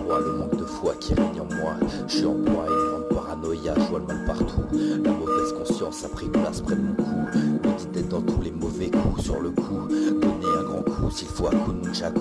toi, le manque de foi qui règne en moi. Je suis en proie à une grande paranoïa, je vois le mal partout. La mauvaise conscience a pris place près de mon cou. Petite tête dans tous les mauvais coups, sur le coup. Donner un grand coup s'il faut à coup de nunchaku.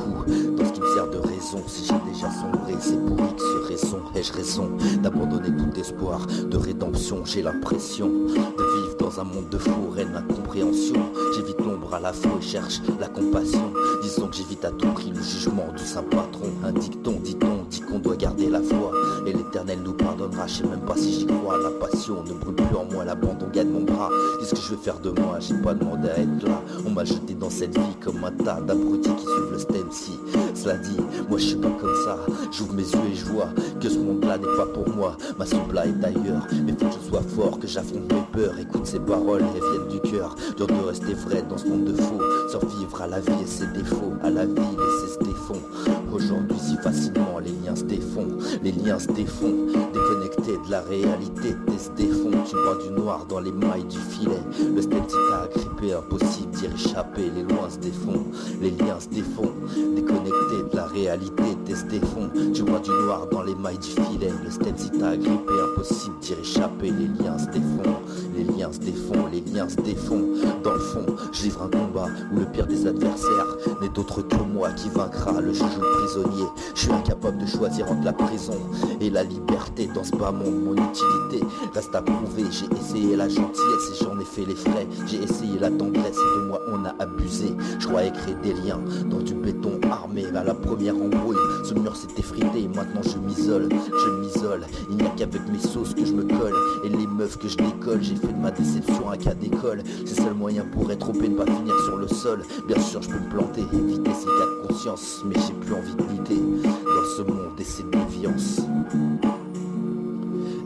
Dans ce qui me sert de raison, si j'ai déjà sombré, c'est pour X raison. Ai-je raison d'abandonner tout espoir de rédemption? J'ai l'impression de vivre dans un monde de faux, reine incompréhension. J'évite l'ombre à la fois et cherche la compassion. Disons que j'évite à tout prix le jugement du saint patron. Un dicton, dit-on, dit qu'on doit garder la foi. Et l'éternel nous pardonnera, je sais même pas si j'y crois. La passion ne brûle plus en moi, l'abandon gagne mon bras. Qu'est-ce que je vais faire de moi? J'ai pas demandé à être là. On m'a jeté dans cette vie comme un tas d'abrutis qui suivent le stem si. Cela dit, moi je suis pas comme ça. J'ouvre mes yeux et je vois que ce monde-là n'est pas pour moi. Ma soupe là est ailleurs, mais faut que je sois fort, que j'affronte mes peurs. Écoute ces paroles, elles viennent du cœur. Dur de rester vrai dans ce monde de faux. Survivre à la vie et ses défauts. À la vie laisser se défond. Aujourd'hui si facilement les liens se défont. Les liens se défont. Déconnecté de la réalité, t'es se défont. Tu vois du noir dans les mailles du filet. Le step t'a agrippé, impossible d'y échapper. Les lois se défont, les liens se défont. Déconnecté de la réalité, t'es se défont. Tu vois du noir dans les mailles du filet. Le step t'a agrippé, impossible d'y échapper. Les liens se défont, les liens se défont, les liens se défont. Dans le fond, je livre un combat où le pire des adversaires n'est d'autre que moi qui vaincra le juge ou le prisonnier. Je suis incapable de choisir entre la prison et la liberté. Dans ce bas monde, mon utilité reste à prouver. J'ai essayé la gentillesse et j'en ai fait les frais. J'ai essayé la tendresse et de moi on a abusé. Je croyais créer des liens dans du béton armé. À la première embrouille, ce mur s'est effrité et maintenant je m'isole. Il n'y a qu'avec mes sauces que je me colle et les meufs que je décolle. J'ai fait de ma déception un cas d'école. C'est le seul moyen pour être OP, ne pas finir sur le sol. Bien sûr je peux me planter, éviter ces cas de conscience, mais j'ai plus envie de lutter dans ce monde et ses déviances.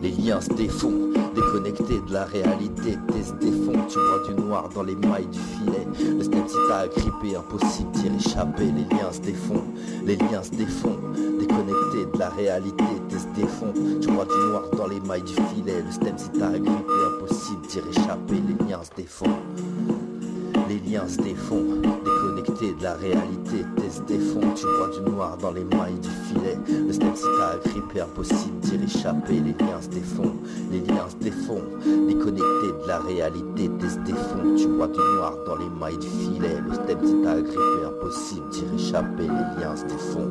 Les liens se défont, déconnectés de la réalité, t'es se défont. Tu vois du noir dans les mailles du filet. Le step si t'a agrippé, impossible d'y échapper. Les liens se défont, les liens se défont. Déconnectés de la réalité, t'es se défont. Tu vois du noir dans les mailles du filet. Le step si t'a agrippé, impossible d'y échapper. Les liens se défont. Les liens se défont, déconnectés de la réalité, t'es se défont. Tu vois du noir dans les mailles du filet. Le step si t'a agrippé, impossible d'y échapper. Les liens se défont, les liens se défont. Déconnectés de la réalité, t'es se défont. Tu vois du noir dans les mailles du filet. Le step si t'a agrippé, impossible d'y échapper. Les liens se défont.